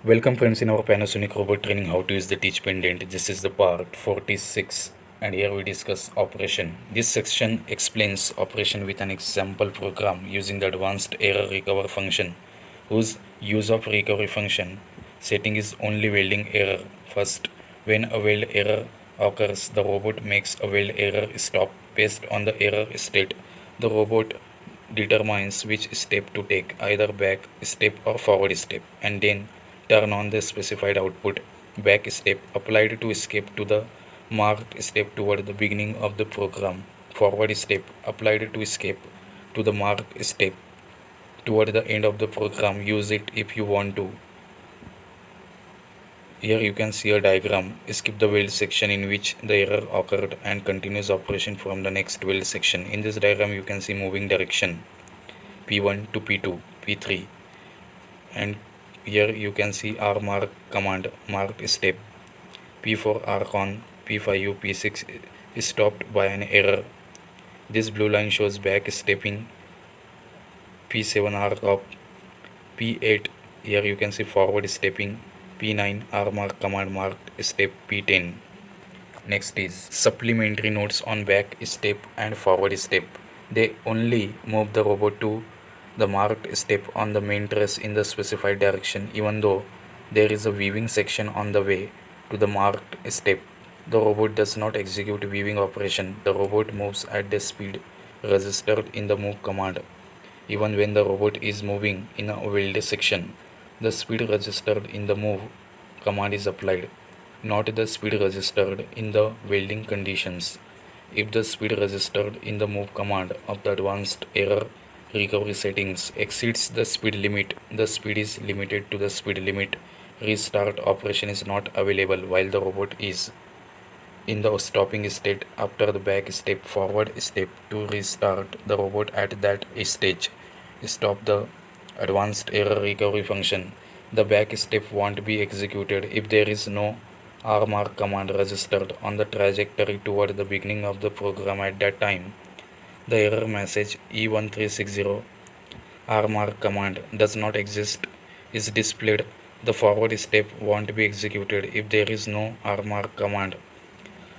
Welcome friends in our Panasonic Robot training how to use the Teach-Pendent. This is the part 46 and here we discuss operation. This section explains operation with an example program using the advanced error recover function whose use of recovery function setting is only welding error. First, when a weld error occurs, the robot makes a weld error stop based on the error state. The robot determines which step to take, either back step or forward step, and then turn on the specified output. Back step applied to escape to the marked step toward the beginning of the program. Forward step applied to escape to the marked step toward the end of the program. Use it if you want to. Here you can see a diagram. Skip the weld section in which the error occurred and continues operation from the next weld section. In this diagram you can see moving direction P1 to P2, P3, and here you can see R mark command marked step P4 arc on, P5 P6 is stopped by an error. This blue line shows back stepping, P7 arc up, P8 here you can see forward stepping, P9 R mark command marked step, P10. Next is supplementary notes on back step and forward step. They only move the robot to the marked step on the main trace in the specified direction, even though there is a weaving section on the way to the marked step. The robot does not execute weaving operation. The robot moves at the speed registered in the move command. Even when the robot is moving in a welded section, the speed registered in the move command is applied, not the speed registered in the welding conditions. If the speed registered in the move command of the advanced error recovery settings exceeds the speed limit, the speed is limited to the speed limit. Restart operation is not available while the robot is in the stopping state after the back step forward step. To restart the robot at that stage, stop the advanced error recovery function. The back step won't be executed if there is no R mark command registered on the trajectory toward the beginning of the program at that time. The error message E1360 R mark command does not exist is displayed. The forward step won't be executed if there is no R mark command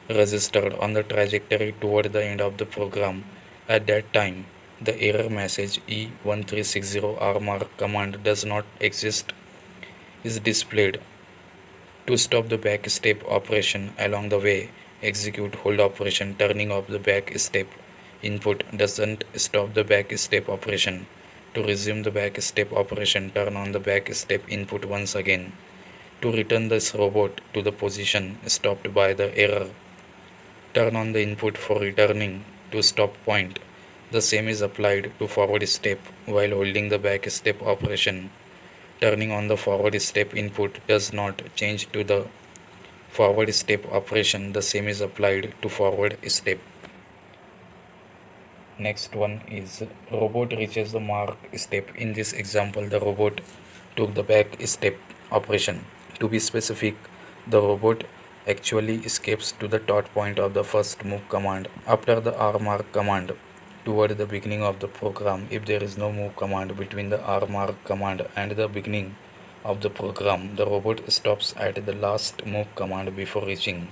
registered on the trajectory toward the end of the program. At that time, the error message E1360 R mark command does not exist is displayed. To stop the back step operation along the way, execute hold operation. Turning off the back step input doesn't stop the back step operation. To resume the back step operation, turn on the back step input once again. To return this robot to the position stopped by the error, turn on the input for returning to stop point. The same is applied to forward step while holding the back step operation. Turning on the forward step input does not change to the forward step operation. The same is applied to forward step. Next one is robot reaches the marked step. In this example, the robot took the back step operation. To be specific, the robot actually escapes to the dot point of the first move command after the R mark command toward the beginning of the program. If there is no move command between the R mark command and the beginning of the program, the robot stops at the last move command before reaching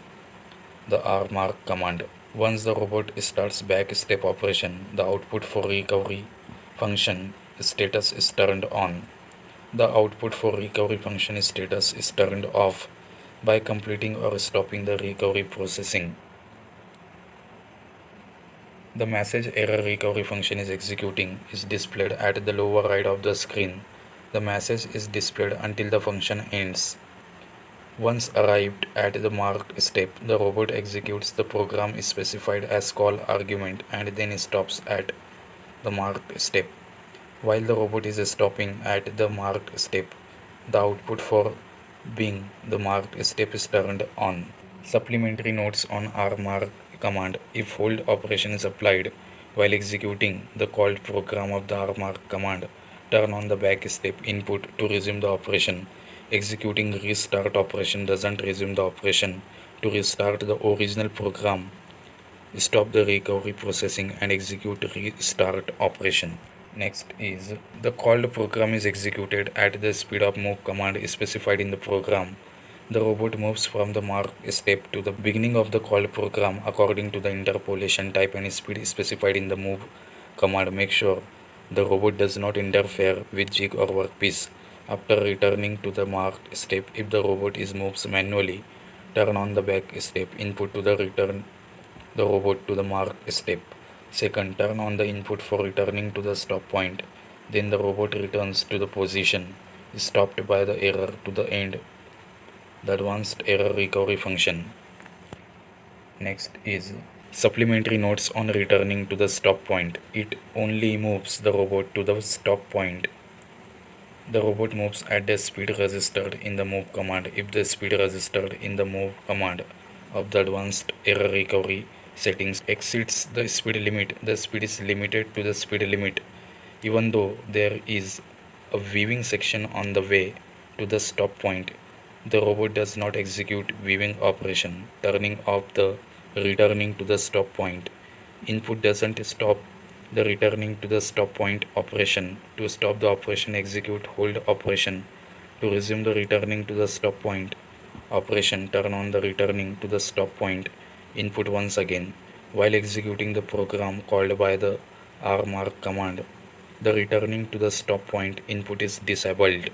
the R mark command. Once the robot starts back step operation, the output for recovery function status is turned on. The output for recovery function status is turned off by completing or stopping the recovery processing. The message error recovery function is executing is displayed at the lower right of the screen. The message is displayed until the function ends. Once arrived at the marked step, the robot executes the program specified as call argument and then stops at the marked step. While the robot is stopping at the marked step, the output for being the marked step is turned on. Supplementary notes on R mark command. If hold operation is applied while executing the called program of the R mark command, turn on the back step input to resume the operation. Executing restart operation doesn't resume the operation. To restart the original program, stop the recovery processing and execute restart operation. Next is the called program is executed at the speed of move command specified in the program. The robot moves from the marked step to the beginning of the called program according to the interpolation type and speed specified in the move command. Make sure the robot does not interfere with jig or workpiece. After returning to the marked step, if the robot is moves manually, turn on the back step input to the return the robot to the marked step. Second, turn on the input for returning to the stop point. Then the robot returns to the position stopped by the error to the end the advanced error recovery function. Next is supplementary notes on returning to the stop point. It only moves the robot to the stop point. The robot moves at the speed registered in the move command. If the speed registered in the move command of the advanced error recovery settings exceeds the speed limit, the speed is limited to the speed limit. Even though there is a weaving section on the way to the stop point, the robot does not execute weaving operation. Turning off the returning to the stop point input doesn't stop the returning to the stop point operation. To stop the operation, execute hold operation. To resume the returning to the stop point operation, turn on the returning to the stop point input once again. While executing the program called by the rmark command, the returning to the stop point input is disabled.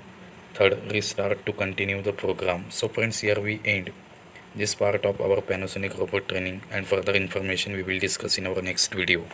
Third, restart to continue the program. So friends, here we end this part of our Panasonic robot training, and further information we will discuss in our next video.